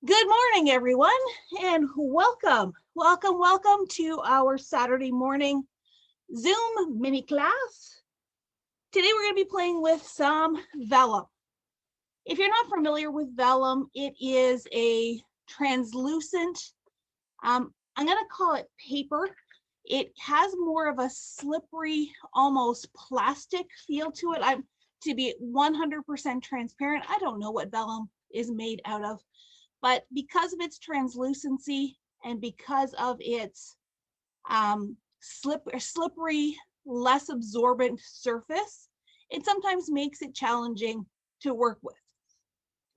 Good morning, everyone, and welcome to our Saturday morning Zoom mini class. Today we're going to be playing with some Vellum. If you're not familiar with Vellum, it is a translucent, I'm going to call it paper. It has more of a slippery, almost plastic feel to it. To be 100% transparent, I don't know what Vellum is made out of. But because of its translucency and because of its slippery, less absorbent surface, it sometimes makes it challenging to work with.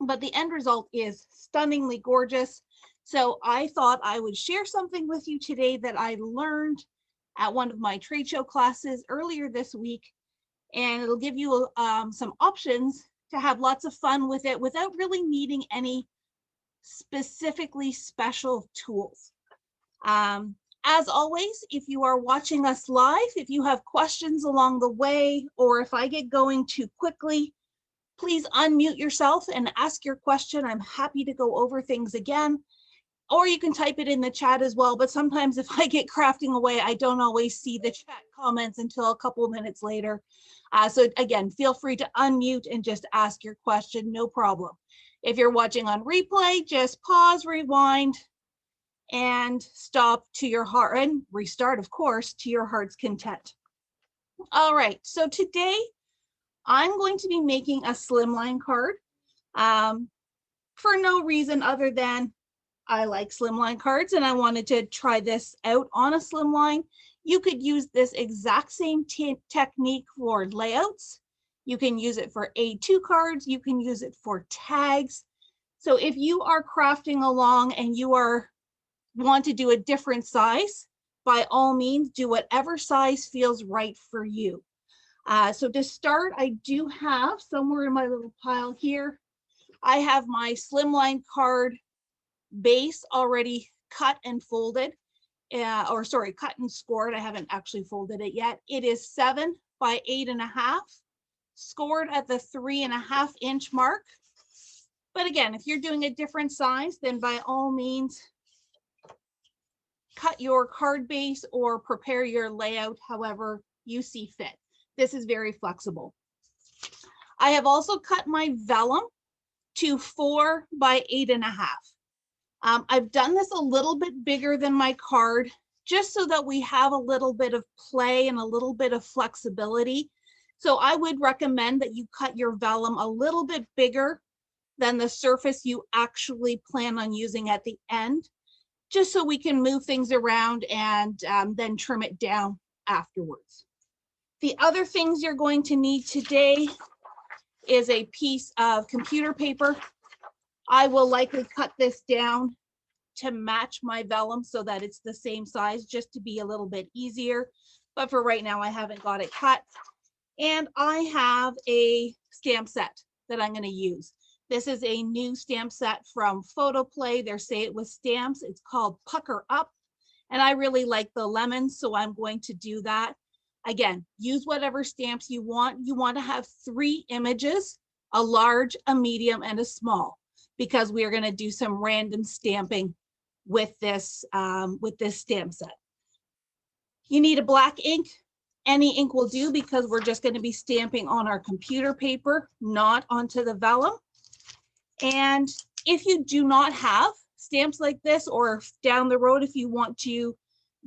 But the end result is stunningly gorgeous. So I thought I would share something with you today that I learned at one of my trade show classes earlier this week. And it'll give you some options to have lots of fun with it without really needing any specifically special tools. As always, if you are watching us live, if you have questions along the way, or if I get going too quickly, please unmute yourself and ask your question. I'm happy to go over things again, or you can type it in the chat as well. But sometimes if I get crafting away, I don't always see the chat comments until a couple of minutes later. So again, feel free to unmute and just ask your question, no problem. If you're watching on replay, just pause, rewind, and stop to your heart, and restart, of course, to your heart's content. All right, so today I'm going to be making a slimline card for no reason other than I like slimline cards and I wanted to try this out on a slimline. You could use this exact same technique for layouts. You can use it for A2 cards. You can use it for tags. So if you are crafting along and you want to do a different size, by all means, do whatever size feels right for you. So to start, I do have somewhere in my little pile here, I have my slimline card base already cut and folded, cut and scored. I haven't actually folded it yet. It is 7 by 8.5, scored at the 3.5 inch mark. But again, if you're doing a different size, then by all means, cut your card base or prepare your layout however you see fit. This is very flexible. I have also cut my vellum to 4 by 8.5. I've done this a little bit bigger than my card, just so that we have a little bit of play and a little bit of flexibility. So I would recommend that you cut your vellum a little bit bigger than the surface you actually plan on using at the end, just so we can move things around and then trim it down afterwards. The other things you're going to need today is a piece of computer paper. I will likely cut this down to match my vellum so that it's the same size, just to be a little bit easier. But for right now, I haven't got it cut. And I have a stamp set that I'm going to use. This is a new stamp set from Photoplay. They're Say It With Stamps. It's called Pucker Up. And I really like the lemons, so I'm going to do that. Again, use whatever stamps you want. You want to have 3 images, a large, a medium, and a small, because we are going to do some random stamping with this stamp set. You need a black ink. Any ink will do, because we're just going to be stamping on our computer paper, not onto the vellum. And if you do not have stamps like this, or down the road, if you want to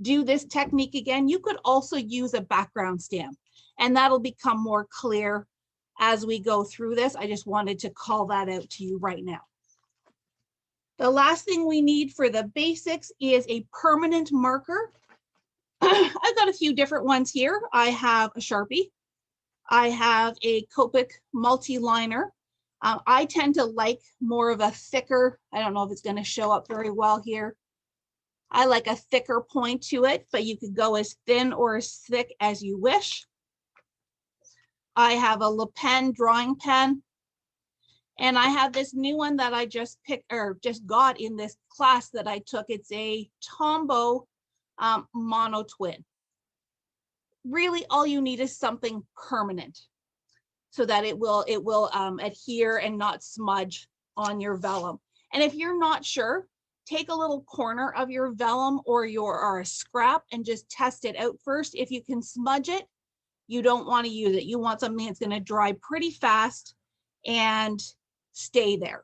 do this technique again, you could also use a background stamp, and that'll become more clear as we go through this. I just wanted to call that out to you right now. The last thing we need for the basics is a permanent marker. I've got a few different ones here. I have a Sharpie. I have a Copic multi-liner. I tend to like more of a thicker, I don't know if it's going to show up very well here. I like a thicker point to it, but you could go as thin or as thick as you wish. I have a Le Pen drawing pen. And I have this new one that I just got in this class that I took. It's a Tombow mono twin. Really, all you need is something permanent, so that it will adhere and not smudge on your vellum. And if you're not sure, take a little corner of your vellum or a scrap and just test it out first. If you can smudge it, you don't want to use it. You want something that's going to dry pretty fast and stay there.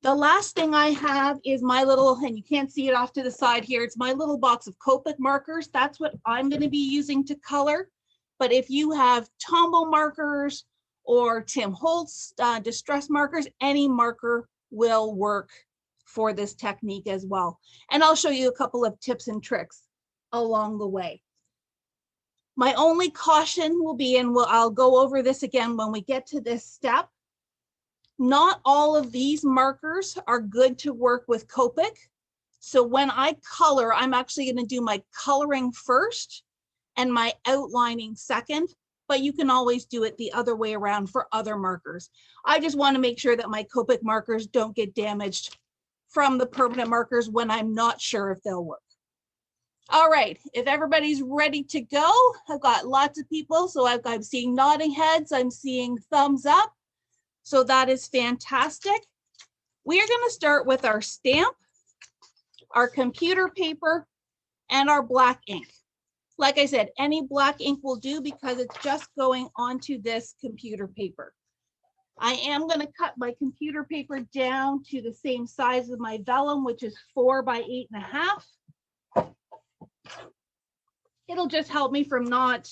The last thing I have is my little, and you can't see it off to the side here, it's my little box of Copic markers. That's what I'm going to be using to color. But if you have Tombow markers or Tim Holtz distress markers, any marker will work for this technique as well. And I'll show you a couple of tips and tricks along the way. My only caution will be, and I'll go over this again when we get to this step, not all of these markers are good to work with Copic. So when I color, I'm actually going to do my coloring first and my outlining second, but you can always do it the other way around for other markers. I just want to make sure that my Copic markers don't get damaged from the permanent markers when I'm not sure if they'll work. All right, if everybody's ready to go, I've got lots of people. So I'm seeing nodding heads, I'm seeing thumbs up. So that is fantastic. We are going to start with our stamp, our computer paper, and our black ink. Like I said, any black ink will do because it's just going onto this computer paper. I am going to cut my computer paper down to the same size as my vellum, which is 4 by 8.5. It'll just help me from not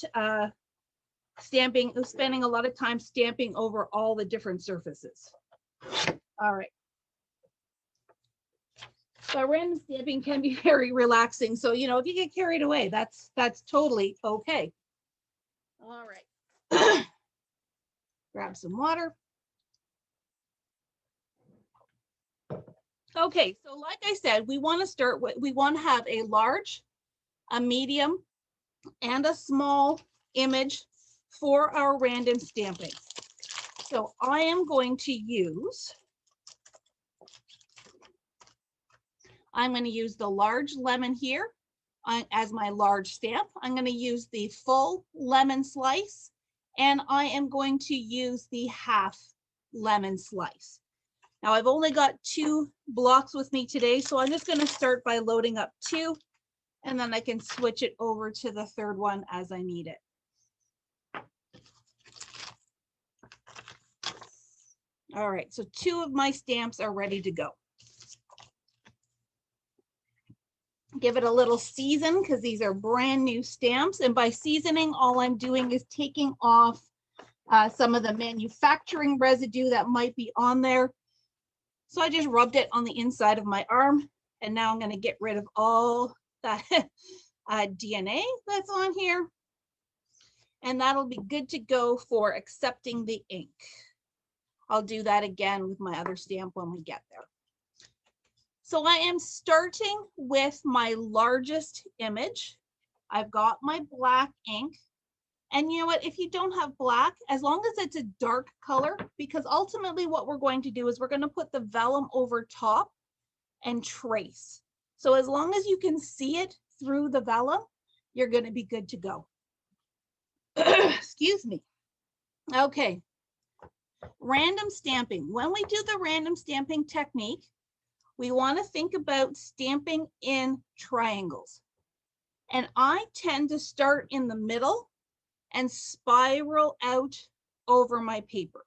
spending a lot of time stamping over all the different surfaces. All right. So random stamping can be very relaxing. So, you know, if you get carried away, that's totally okay. All right. Grab some water. Okay, so like I said, we want to have a large, a medium, and a small image for our random stamping. So I am going to use, the large lemon here as my large stamp. I'm going to use the full lemon slice, and I am going to use the half lemon slice. Now I've only got 2 blocks with me today, so I'm just going to start by loading up 2, and then I can switch it over to the 3rd one as I need it. All right, so 2 of my stamps are ready to go. Give it a little season because these are brand new stamps. And by seasoning, all I'm doing is taking off some of the manufacturing residue that might be on there. So I just rubbed it on the inside of my arm. And now I'm going to get rid of all that DNA that's on here. And that'll be good to go for accepting the ink. I'll do that again with my other stamp when we get there. So I am starting with my largest image. I've got my black ink. And you know what, if you don't have black, as long as it's a dark color, because ultimately what we're going to do is we're going to put the vellum over top and trace. So as long as you can see it through the vellum, you're going to be good to go. Excuse me. Okay. Random stamping. When we do the random stamping technique, we want to think about stamping in triangles. And I tend to start in the middle and spiral out over my paper.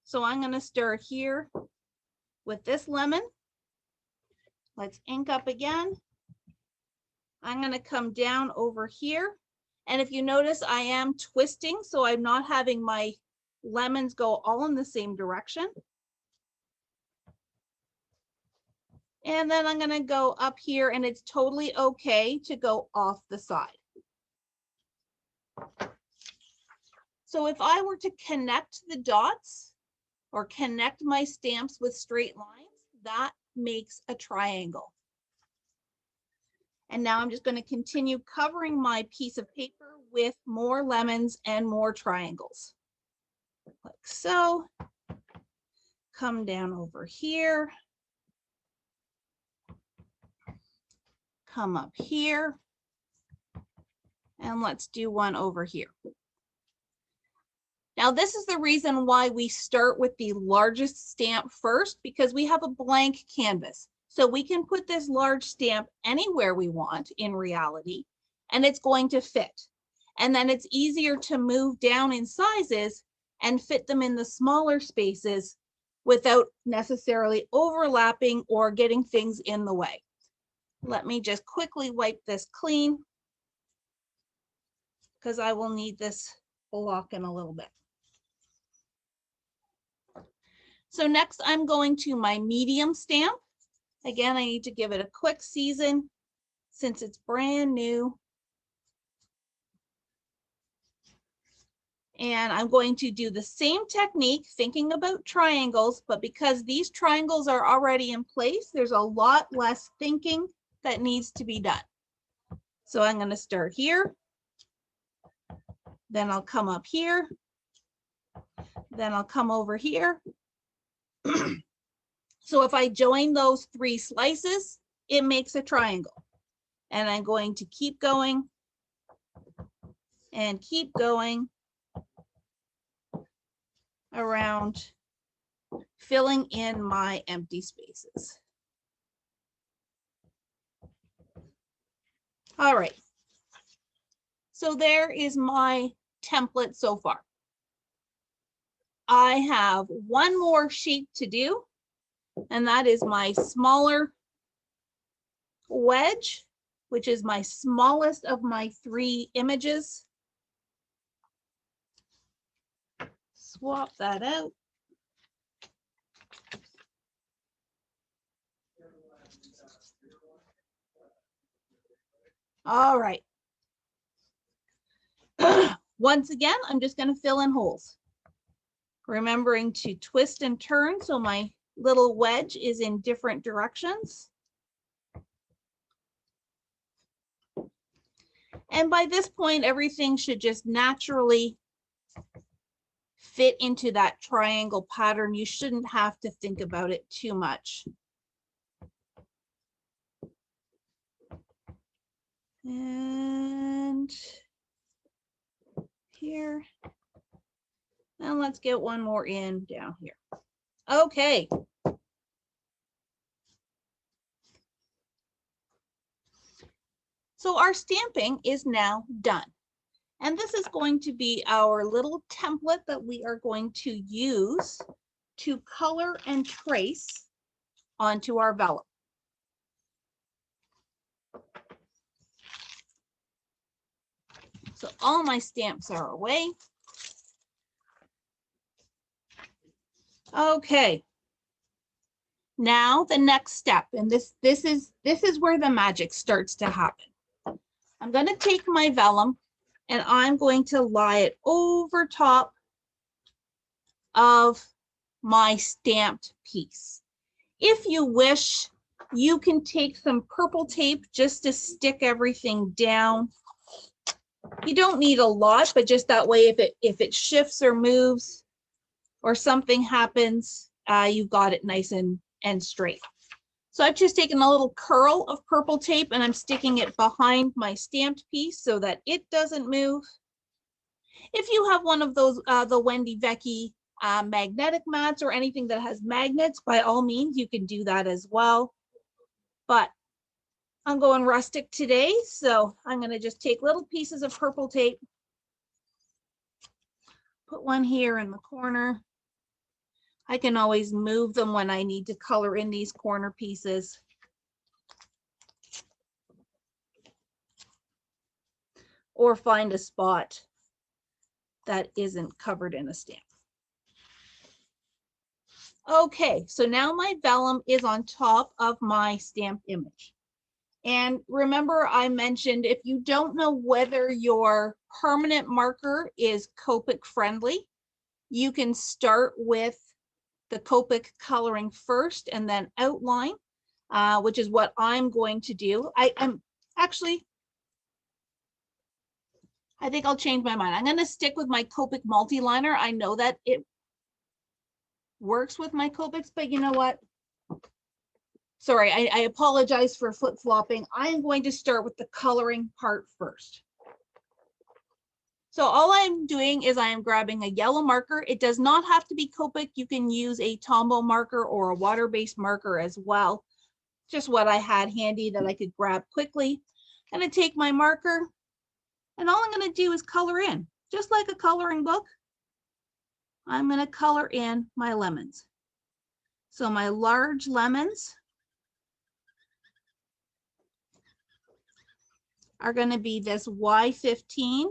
So I'm going to start here with this lemon. Let's ink up again. I'm going to come down over here. And if you notice, I am twisting, so I'm not having my lemons go all in the same direction. And then I'm going to go up here, and it's totally okay to go off the side. So if I were to connect the dots or connect my stamps with straight lines, that makes a triangle. And now I'm just going to continue covering my piece of paper with more lemons and more triangles. Like so. Come down over here. Come up here. And let's do one over here. Now, this is the reason why we start with the largest stamp first, because we have a blank canvas. So we can put this large stamp anywhere we want in reality, and it's going to fit. And then it's easier to move down in sizes and fit them in the smaller spaces without necessarily overlapping or getting things in the way. Let me just quickly wipe this clean because I will need this block in a little bit. So next I'm going to my medium stamp. Again, I need to give it a quick season since it's brand new. And I'm going to do the same technique, thinking about triangles, but because these triangles are already in place, there's a lot less thinking that needs to be done. So I'm going to start here, then I'll come up here, then I'll come over here. So if I join those three slices, it makes a triangle. And I'm going to keep going and keep going around, filling in my empty spaces. All right. So there is my template so far. I have one more sheet to do, and that is my smaller wedge, which is my smallest of my three images. Swap that out. All right. Once again, I'm just going to fill in holes, remembering to twist and turn so my little wedge is in different directions. And by this point, everything should just naturally fit into that triangle pattern. You shouldn't have to think about it too much. And here. And let's get one more in down here. Okay. So our stamping is now done. And this is going to be our little template that we are going to use to color and trace onto our vellum. So all my stamps are away. Okay. Now the next step, and this is where the magic starts to happen. I'm going to take my vellum and I'm going to lie it over top of my stamped piece. If you wish, you can take some purple tape just to stick everything down. You don't need a lot, but just that way, if it shifts or moves or something happens, you've got it nice and straight. So I've just taken a little curl of purple tape and I'm sticking it behind my stamped piece so that it doesn't move. If you have one of those, the Wendy Vecchi magnetic mats or anything that has magnets, by all means, you can do that as well. But I'm going rustic today, so I'm going to just take little pieces of purple tape, put one here in the corner. I can always move them when I need to color in these corner pieces. Or find a spot that isn't covered in a stamp. Okay, so now my vellum is on top of my stamped image. And remember, I mentioned if you don't know whether your permanent marker is Copic friendly, you can start with the Copic coloring first and then outline, which is what I'm going to do. I think I'll change my mind. I'm going to stick with my Copic multi-liner. I know that it works with my Copics, but you know what? Sorry, I apologize for flip-flopping. I am going to start with the coloring part first. So all I'm doing is I am grabbing a yellow marker. It does not have to be Copic. You can use a Tombow marker or a water-based marker as well. Just what I had handy that I could grab quickly. I'm going to take my marker and all I'm going to do is color in, just like a coloring book. I'm going to color in my lemons. So my large lemons are going to be this Y15.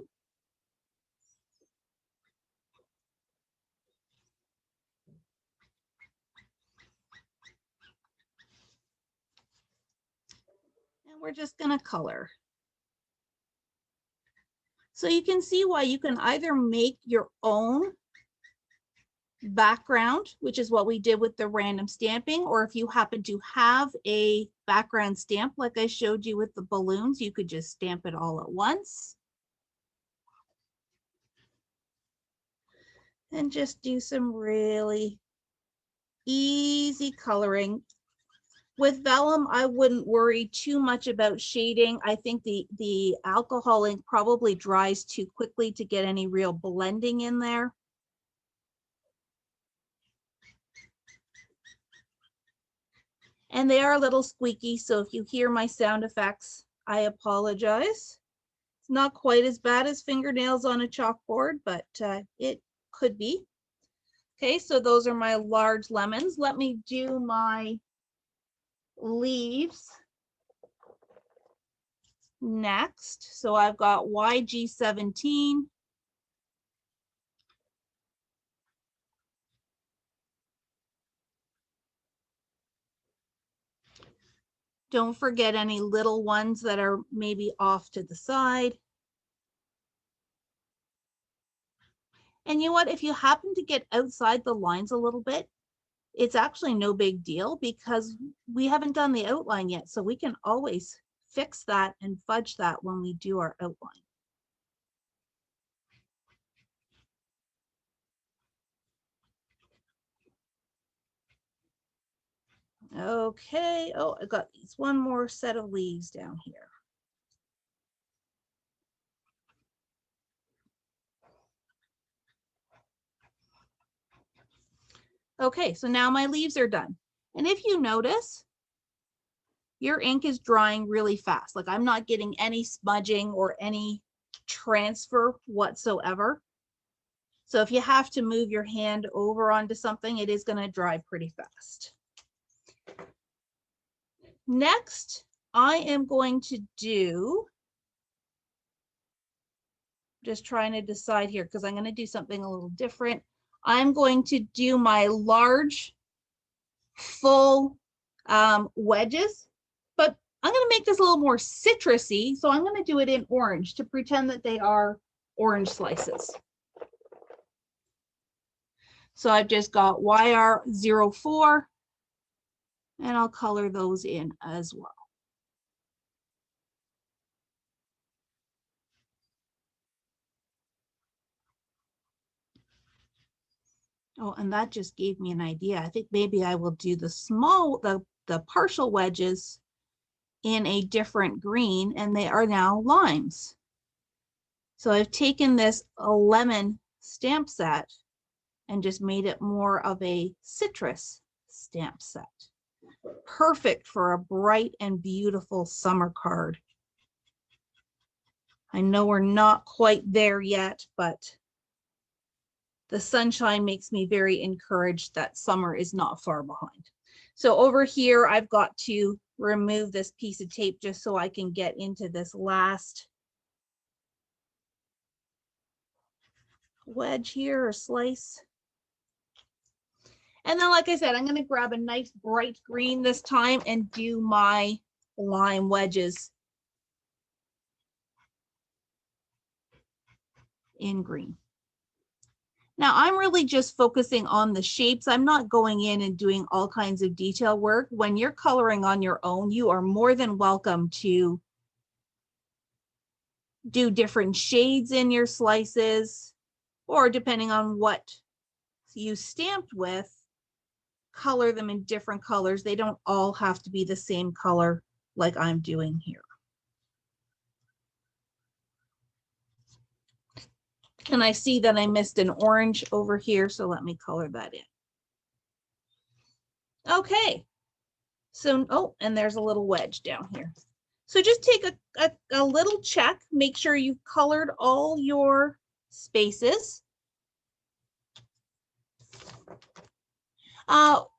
And we're just going to color. So you can see why you can either make your own background, which is what we did with the random stamping, or if you happen to have a background stamp like I showed you with the balloons, you could just stamp it all at once. And just do some really easy coloring. With vellum, I wouldn't worry too much about shading. I think the alcohol ink probably dries too quickly to get any real blending in there. And they are a little squeaky, so if you hear my sound effects, I apologize. It's not quite as bad as fingernails on a chalkboard, but it could be. Okay, so those are my large lemons. Let me do my leaves next. So I've got YG17. Don't forget any little ones that are maybe off to the side. And you know what, if you happen to get outside the lines a little bit, it's actually no big deal because we haven't done the outline yet. So we can always fix that and fudge that when we do our outline. Okay, oh, I got these one more set of leaves down here. Okay, so now my leaves are done. And if you notice, your ink is drying really fast. Like I'm not getting any smudging or any transfer whatsoever. So if you have to move your hand over onto something, it is going to dry pretty fast. Next, I am going to do, just trying to decide here because I'm going to do something a little different. I'm going to do my large full wedges, but I'm going to make this a little more citrusy. So I'm going to do it in orange to pretend that they are orange slices. So I've just got YR04 and I'll color those in as well. Oh, and that just gave me an idea. I think maybe I will do the partial wedges in a different green, and they are now limes. So I've taken this lemon stamp set and just made it more of a citrus stamp set. Perfect for a bright and beautiful summer card. I know we're not quite there yet, but the sunshine makes me very encouraged that summer is not far behind. So over here, I've got to remove this piece of tape just so I can get into this last wedge here or slice. And then, like I said, I'm going to grab a nice bright green this time and do my lime wedges in green. Now I'm really just focusing on the shapes. I'm not going in and doing all kinds of detail work. When you're coloring on your own, you are more than welcome to do different shades in your slices, or depending on what you stamped with, color them in different colors. They don't all have to be the same color like I'm doing here. And I see that I missed an orange over here, so let me color that in. Okay, so, oh, and there's a little wedge down here. So just take a little check, make sure you've colored all your spaces.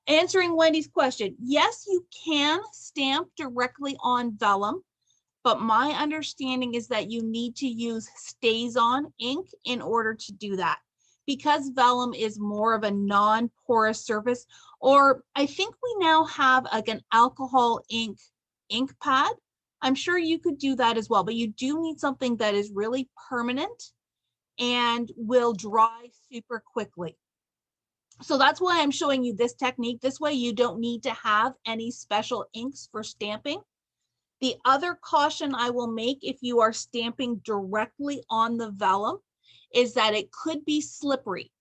Answering Wendy's question, yes, you can stamp directly on vellum, but my understanding is that you need to use StazOn ink in order to do that. Because vellum is more of a non-porous surface, or I think we now have like an alcohol ink pad. I'm sure you could do that as well, but you do need something that is really permanent and will dry super quickly. So that's why I'm showing you this technique. This way you don't need to have any special inks for stamping. The other caution I will make if you are stamping directly on the vellum is that it could be slippery.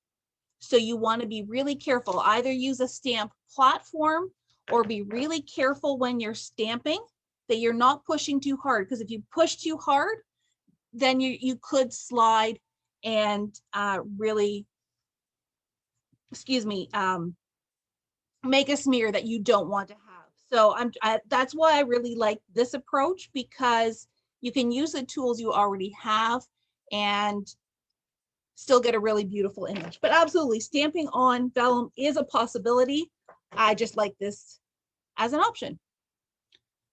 So you want to be really careful. Either use a stamp platform or be really careful when you're stamping that you're not pushing too hard, because if you push too hard, then you could slide and really, excuse me, make a smear that you don't want to have. So that's why I really like this approach, because you can use the tools you already have and still get a really beautiful image. But absolutely, stamping on vellum is a possibility. I just like this as an option.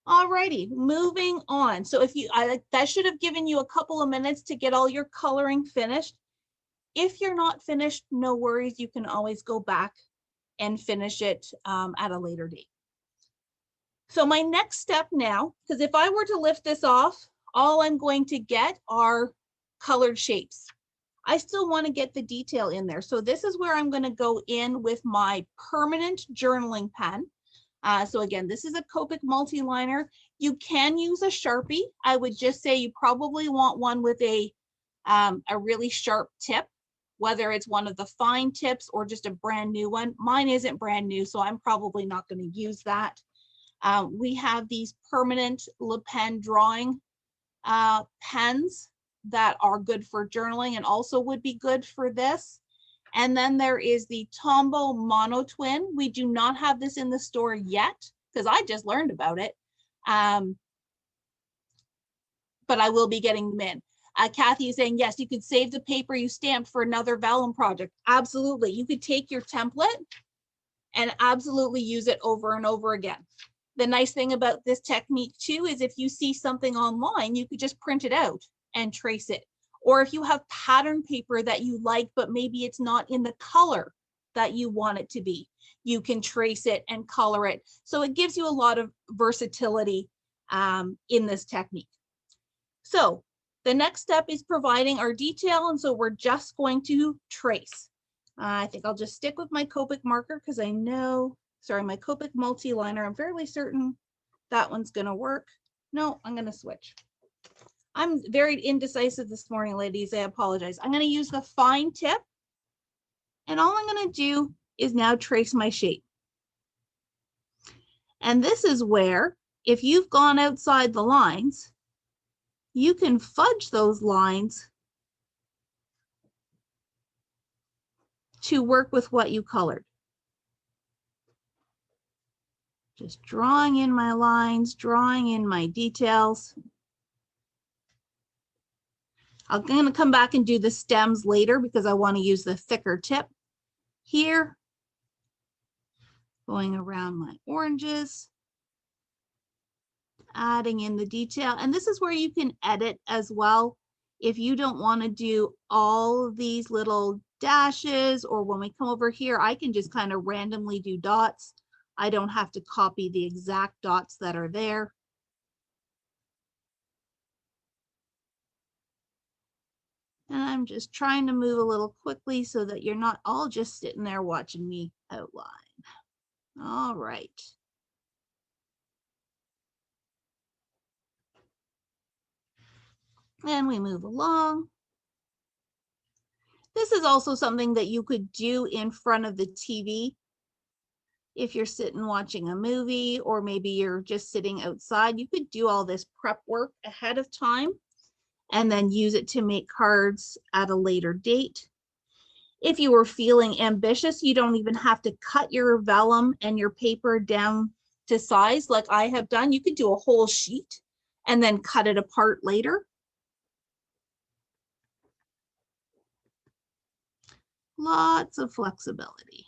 Alrighty, moving on. So if you, that should have given you a couple of minutes to get all your coloring finished. If you're not finished, no worries. You can always go back and finish it at a later date. So my next step now, because if I were to lift this off, all I'm going to get are colored shapes. I still want to get the detail in there. So this is where I'm going to go in with my permanent journaling pen. So again, this is a Copic multi-liner. You can use a Sharpie. I would just say you probably want one with a really sharp tip, whether it's one of the fine tips or just a brand new one. Mine isn't brand new, so I'm probably not going to use that. We have these permanent Le Pen drawing pens that are good for journaling and also would be good for this. And then there is the Tombow Mono Twin. We do not have this in the store yet because I just learned about it. But I will be getting them in. Kathy is saying, yes, you could save the paper you stamped for another vellum project. Absolutely. You could take your template and absolutely use it over and over again. The nice thing about this technique too is if you see something online, you could just print it out and trace it. Or if you have pattern paper that you like, but maybe it's not in the color that you want it to be, you can trace it and color it. So it gives you a lot of versatility in this technique. So the next step is providing our detail. And so we're just going to trace. I think I'll just stick with my Copic marker because I know, sorry, my Copic multi-liner, I'm fairly certain that one's going to work. No, I'm going to switch. I'm very indecisive this morning, ladies. I apologize. I'm going to use the fine tip. And all I'm going to do is now trace my shape. And this is where, if you've gone outside the lines, you can fudge those lines to work with what you colored. Just drawing in my lines, drawing in my details. I'm going to come back and do the stems later because I want to use the thicker tip here. Going around my oranges, adding in the detail. And this is where you can edit as well. If you don't want to do all of these little dashes, or when we come over here, I can just kind of randomly do dots. I don't have to copy the exact dots that are there. And I'm just trying to move a little quickly so that you're not all just sitting there watching me outline. All right. And we move along. This is also something that you could do in front of the TV. If you're sitting watching a movie, or maybe you're just sitting outside, you could do all this prep work ahead of time. and then use it to make cards at a later date. If you were feeling ambitious, you don't even have to cut your vellum and your paper down to size like I have done. You could do a whole sheet and then cut it apart later. Lots of flexibility.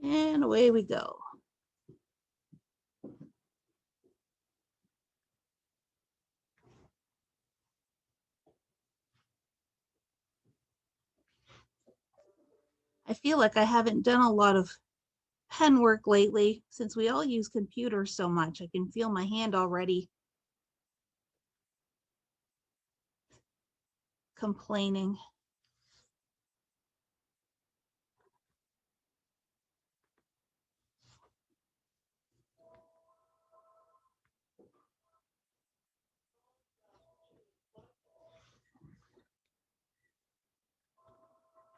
And away we go. I feel like I haven't done a lot of pen work lately since we all use computers so much. I can feel my hand already complaining.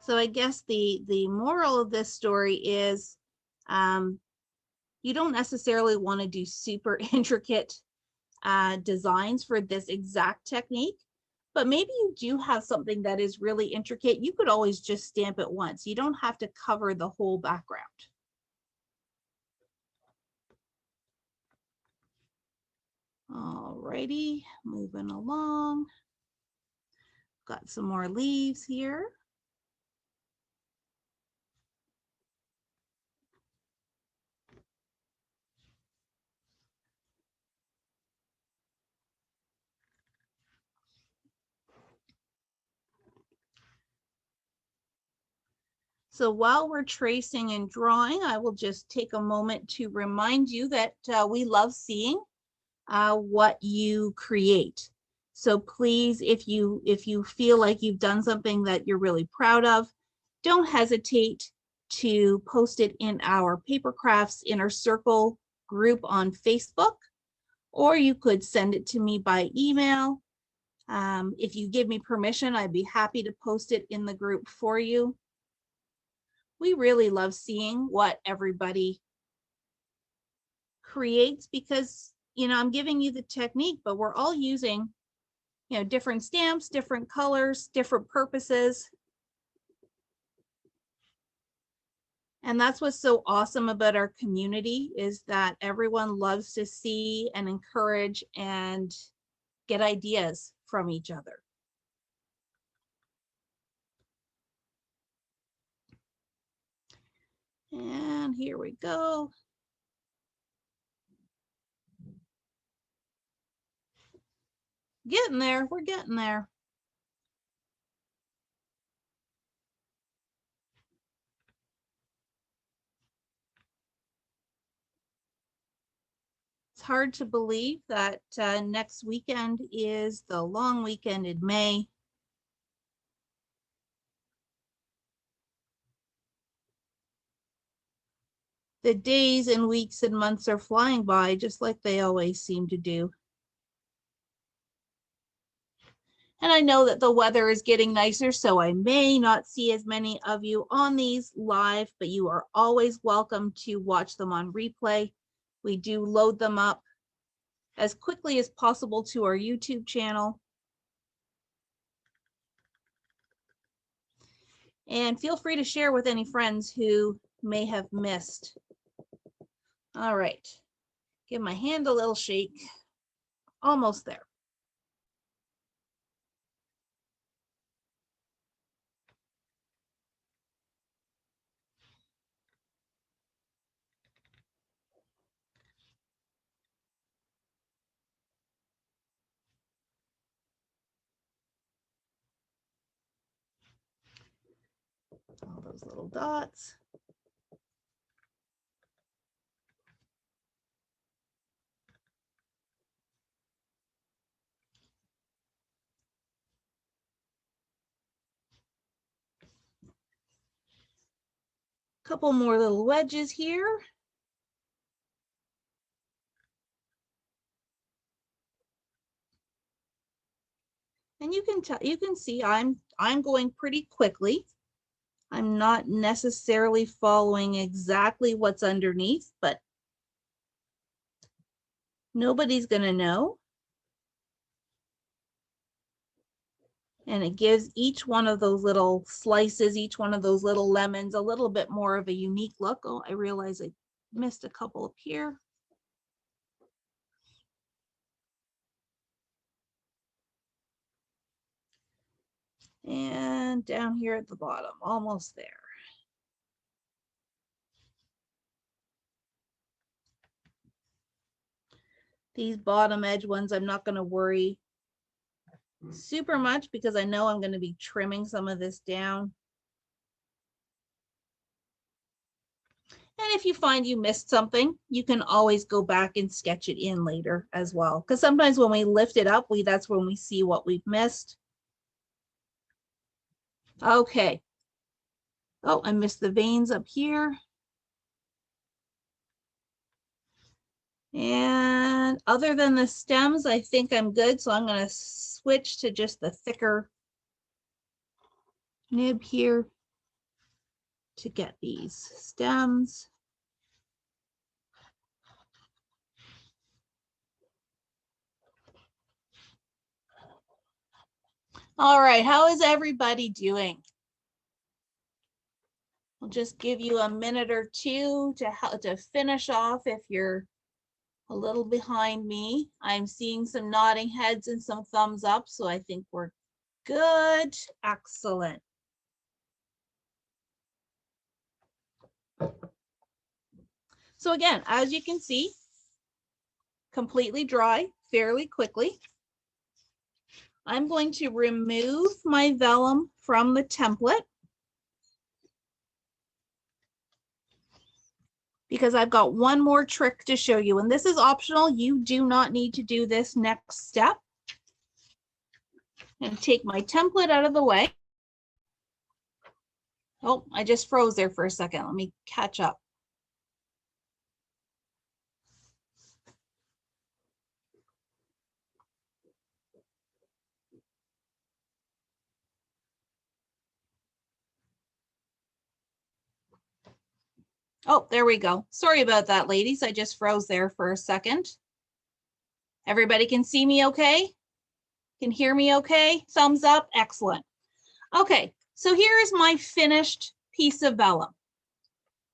So I guess the moral of this story is you don't necessarily want to do super intricate designs for this exact technique, but maybe you do have something that is really intricate. You could always just stamp it once. You don't have to cover the whole background. Alrighty, moving along. Got some more leaves here. So while we're tracing and drawing, I will just take a moment to remind you that we love seeing what you create. So please, if you feel like you've done something that you're really proud of, don't hesitate to post it in our Papercrafts Inner Circle group on Facebook, or you could send it to me by email. If you give me permission, I'd be happy to post it in the group for you. We really love seeing what everybody creates because, I'm giving you the technique, but we're all using, different stamps, different colors, different purposes. And that's what's so awesome about our community is that everyone loves to see and encourage and get ideas from each other. And here we go. Getting there, we're getting there. It's hard to believe that next weekend is the long weekend in May. The days and weeks and months are flying by just like they always seem to do. And I know that the weather is getting nicer, so I may not see as many of you on these live, but you are always welcome to watch them on replay. We do load them up as quickly as possible to our YouTube channel. And feel free to share with any friends who may have missed. All right, give my hand a little shake. Almost there. All those little dots. Couple more little wedges here. And you can see I'm going pretty quickly. I'm not necessarily following exactly what's underneath, but nobody's going to know. And it gives each one of those little slices, each one of those little lemons, a little bit more of a unique look. Oh, I realize I missed a couple up here. And down here at the bottom, almost there. These bottom edge ones, I'm not going to worry super much because I know I'm going to be trimming some of this down. And if you find you missed something, you can always go back and sketch it in later as well. Because sometimes when we lift it up, that's when we see what we've missed. Okay. Oh, I missed the veins up here. And other than the stems, I think I'm good. So I'm going to switch to just the thicker nib here to get these stems. All right, how is everybody doing? I'll just give you a minute or two to finish off if you're a little behind me. I'm seeing some nodding heads and some thumbs up, so I think we're good. Excellent. So again, as you can see, completely dry fairly quickly. I'm going to remove my vellum from the template because I've got one more trick to show you, and this is optional. You do not need to do this next step. I'm going to take my template out of the way. Oh, I just froze there for a second. Let me catch up. Oh, there we go. Sorry about that, ladies. I just froze there for a second. Everybody can see me okay? Can hear me okay? Thumbs up. Excellent. Okay, so here is my finished piece of vellum.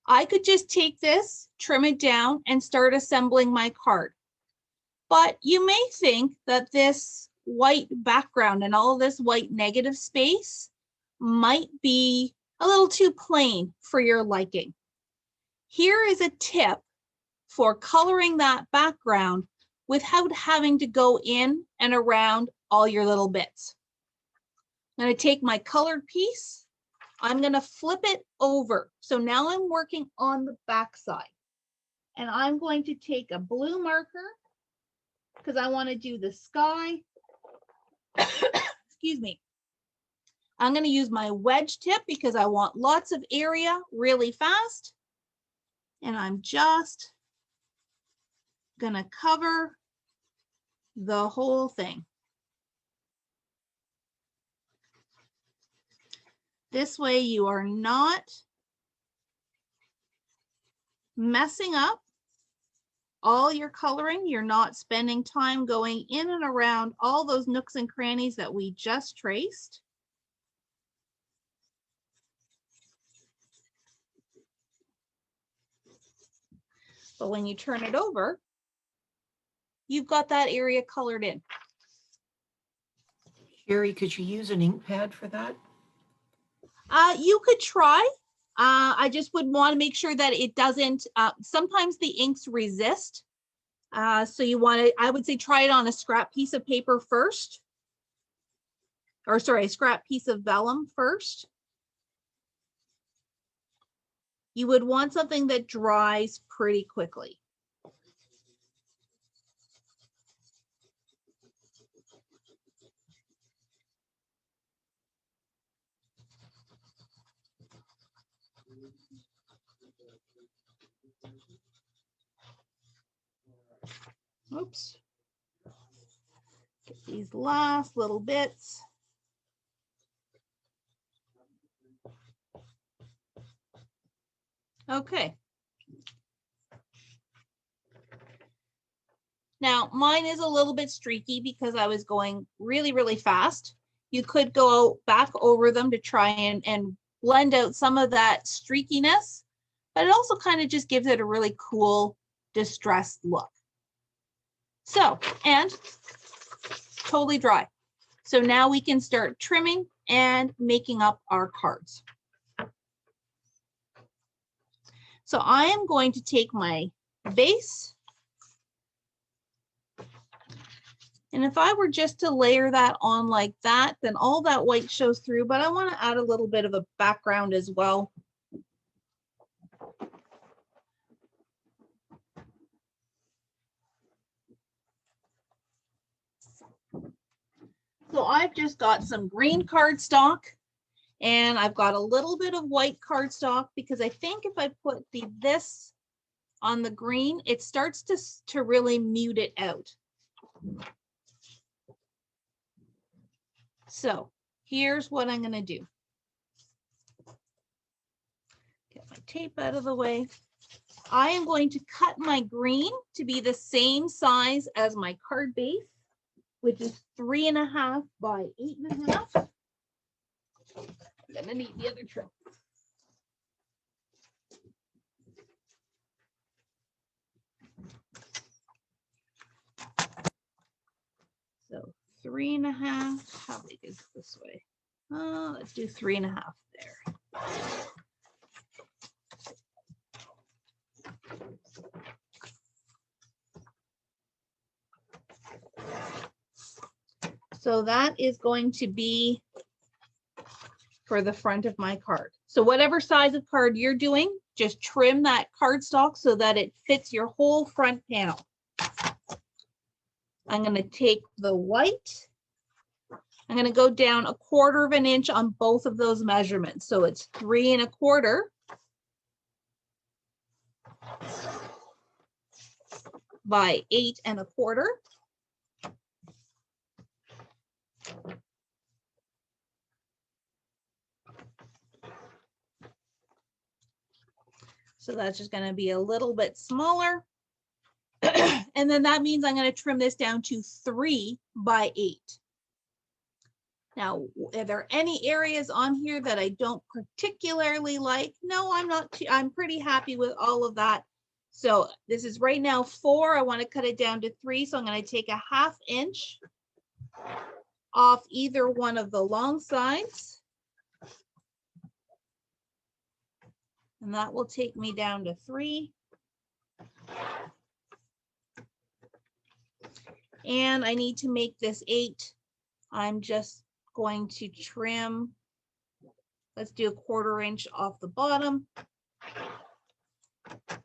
I could just take this, trim it down, and start assembling my card. But you may think that this white background and all of this white negative space might be a little too plain for your liking. Here is a tip for coloring that background without having to go in and around all your little bits. I'm going to take my colored piece. I'm going to flip it over. So now I'm working on the back side. And I'm going to take a blue marker because I want to do the sky. Excuse me. I'm going to use my wedge tip because I want lots of area really fast. And I'm just going to cover the whole thing. This way you are not messing up all your coloring. You're not spending time going in and around all those nooks and crannies that we just traced. But when you turn it over, you've got that area colored in. Sheri, could you use an ink pad for that? You could try. I just would want to make sure that it doesn't, sometimes the inks resist. So you want to, I would say try it on a scrap piece of paper first. Or sorry, a scrap piece of vellum first. You would want something that dries pretty quickly. Oops. Get these last little bits. Okay. Now, mine is a little bit streaky because I was going really, really fast. You could go back over them to try and blend out some of that streakiness, but it also kind of just gives it a really cool, distressed look. So, and totally dry. So now we can start trimming and making up our cards. So I am going to take my base. And if I were just to layer that on like that, then all that white shows through, but I want to add a little bit of a background as well. So I've just got some green cardstock and I've got a little bit of white cardstock because I think if I put this on the green, it starts to really mute it out. So here's what I'm going to do. Get my tape out of the way. I am going to cut my green to be the same size as my card base, which is 3.5 by 8.5. I'm gonna need the other trim. So 3.5, how big is this way? Let's do 3.5 there. So that is going to be for the front of my card. So whatever size of card you're doing, just trim that cardstock so that it fits your whole front panel. I'm going to take the white. I'm going to go down 1/4 inch on both of those measurements. So it's 3.25 by 8.25. So that's just going to be a little bit smaller. And then that means I'm going to trim this down to 3 by 8. Now, are there any areas on here that I don't particularly like? No, I'm not. I'm pretty happy with all of that. So this is right now 4. I want to cut it down to 3. So I'm going to take 1/2 inch off either one of the long sides. And that will take me down to 3. And I need to make this 8. I'm just going to trim. Let's do 1/4 inch off the bottom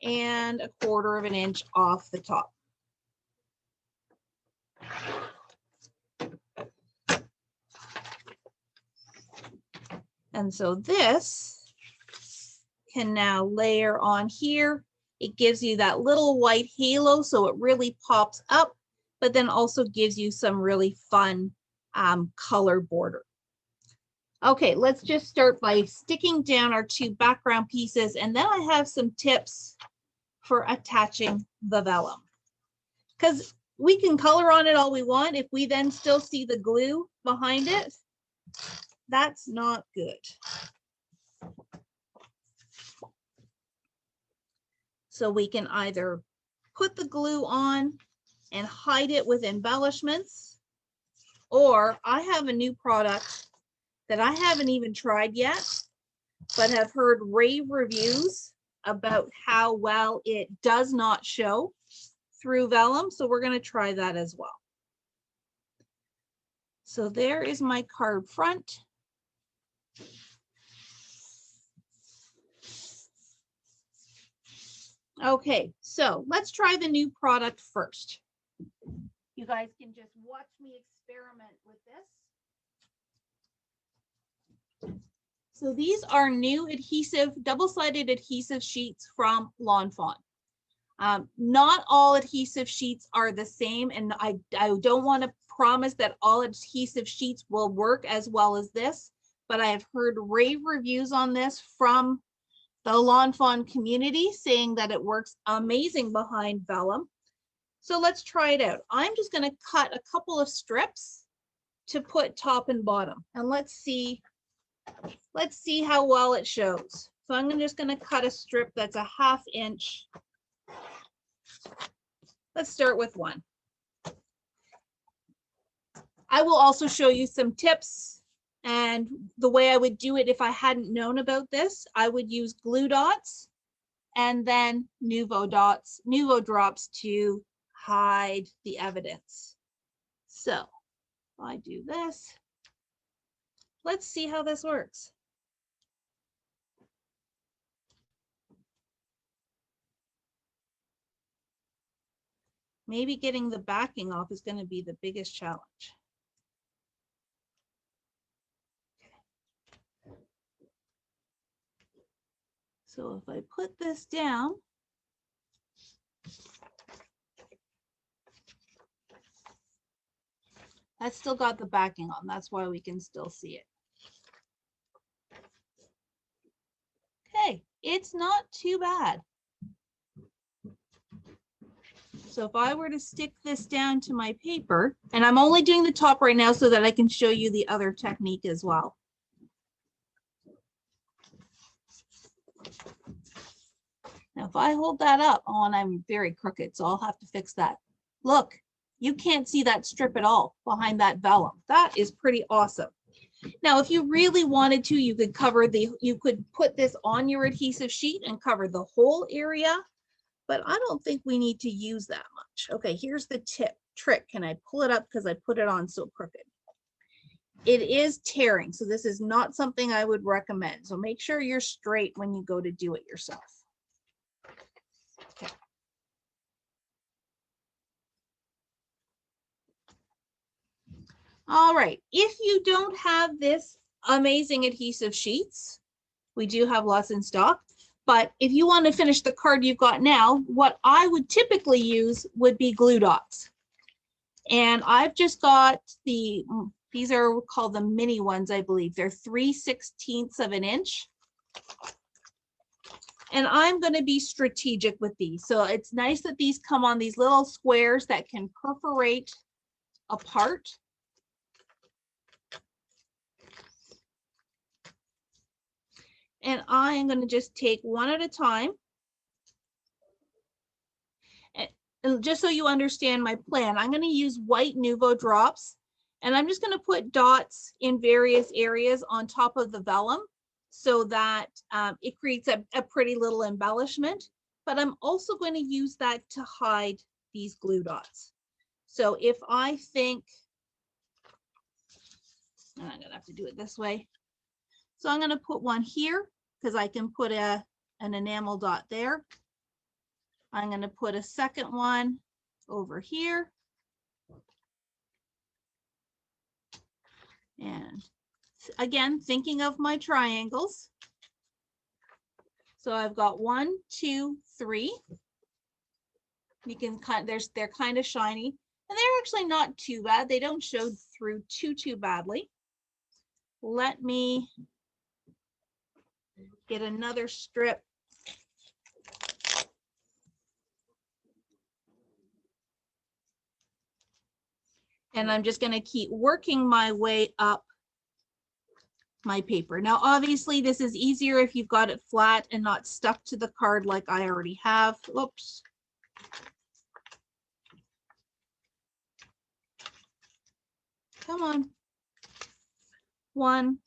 and 1/4 inch off the top. And so this can now layer on here. It gives you that little white halo, so it really pops up, but then also gives you some really fun color border. Okay, let's just start by sticking down our 2 background pieces, and then I have some tips for attaching the vellum. Because we can color on it all we want. If we then still see the glue behind it, that's not good. So we can either put the glue on and hide it with embellishments, or I have a new product that I haven't even tried yet, but have heard rave reviews about how well it does not show through vellum. So we're going to try that as well. So there is my card front. Okay, so let's try the new product first. You guys can just watch me experiment with this. So these are new adhesive, double-sided adhesive sheets from Lawn Fawn. Not all adhesive sheets are the same, and I don't want to promise that all adhesive sheets will work as well as this, but I have heard rave reviews on this from the Lawn Fawn community saying that it works amazing behind Vellum. So let's try it out. I'm just going to cut a couple of strips to put top and bottom, and let's see how well it shows. So I'm just going to cut a strip that's a 1/2 inch. Let's start with one. I will also show you some tips and the way I would do it if I hadn't known about this. I would use glue dots and then Nuvo drops to hide the evidence. So if I do this, let's see how this works. Maybe getting the backing off is going to be the biggest challenge. Okay. So if I put this down, that's still got the backing on. That's why we can still see it. Okay, it's not too bad. So if I were to stick this down to my paper, and I'm only doing the top right now so that I can show you the other technique as well. Now, if I hold that up, oh, and I'm very crooked, so I'll have to fix that. Look, you can't see that strip at all behind that vellum. That is pretty awesome. Now, if you really wanted to, you could put this on your adhesive sheet and cover the whole area, but I don't think we need to use that much. Okay, here's the trick. Can I pull it up because I put it on so crooked? It is tearing, so this is not something I would recommend. So make sure you're straight when you go to do it yourself. Okay. All right, if you don't have this amazing adhesive sheets, we do have lots in stock. But if you want to finish the card you've got now, what I would typically use would be glue dots. And I've just got these are called the mini ones, I believe. They're 3/16 of an inch. And I'm going to be strategic with these. So it's nice that these come on these little squares that can perforate apart. And I am going to just take one at a time. And just so you understand my plan, I'm going to use white Nuvo drops, and I'm just going to put dots in various areas on top of the vellum so that it creates a pretty little embellishment. But I'm also going to use that to hide these glue dots. So if I think, I'm going to have to do it this way. So I'm going to put one here because I can put an enamel dot there. I'm going to put a second one over here. And again, thinking of my triangles. So I've got 1, 2, 3. You can they're kind of shiny, and they're actually not too bad. They don't show through too badly. Let me get another strip. And I'm just going to keep working my way up my paper. Now, obviously, this is easier if you've got it flat and not stuck to the card like I already have. Oops. Come on. 1,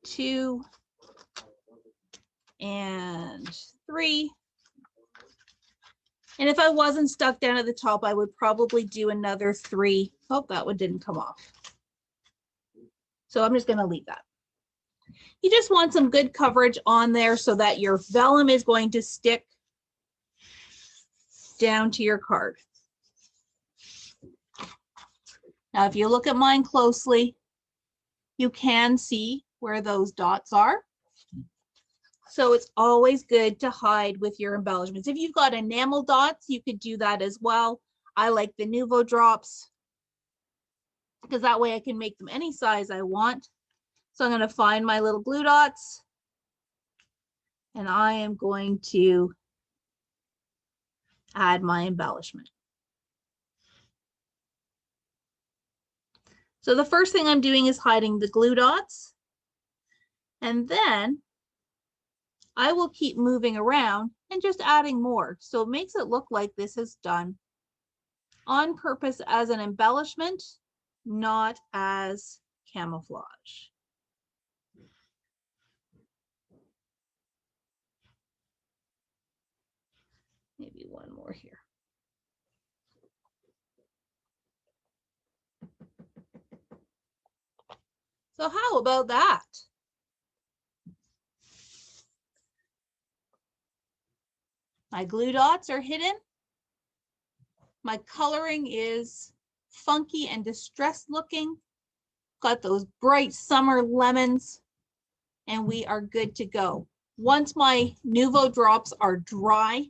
2, and 3. And if I wasn't stuck down at the top, I would probably do another 3. Oh, that one didn't come off. So I'm just going to leave that. You just want some good coverage on there so that your vellum is going to stick down to your card. Now, if you look at mine closely, you can see where those dots are. So it's always good to hide with your embellishments. If you've got enamel dots, you could do that as well. I like the Nuvo drops because that way I can make them any size I want. So I'm going to find my little glue dots and I am going to add my embellishment. So the first thing I'm doing is hiding the glue dots. And then I will keep moving around and just adding more. So it makes it look like this is done on purpose as an embellishment, not as camouflage. Maybe one more here. So how about that? My glue dots are hidden. My coloring is funky and distressed looking. Got those bright summer lemons, and we are good to go. Once my Nuvo drops are dry,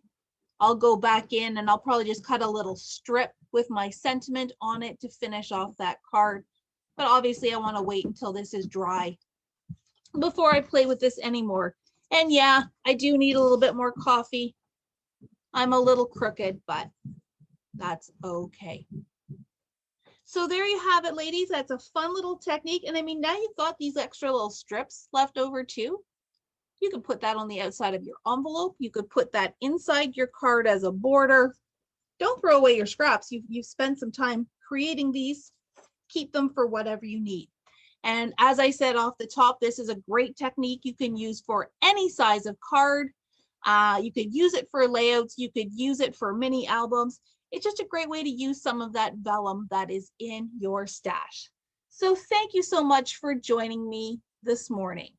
I'll go back in and I'll probably just cut a little strip with my sentiment on it to finish off that card. But obviously I want to wait until this is dry before I play with this anymore. And yeah, I do need a little bit more coffee. I'm a little crooked, but that's okay. So there you have it, ladies. That's a fun little technique. And I mean, now you've got these extra little strips left over too. You could put that on the outside of your envelope. You could put that inside your card as a border. Don't throw away your scraps. You've spent some time creating these. Keep them for whatever you need. And as I said off the top, this is a great technique you can use for any size of card. You could use it for layouts. You could use it for mini albums. It's just a great way to use some of that vellum that is in your stash. So thank you so much for joining me this morning.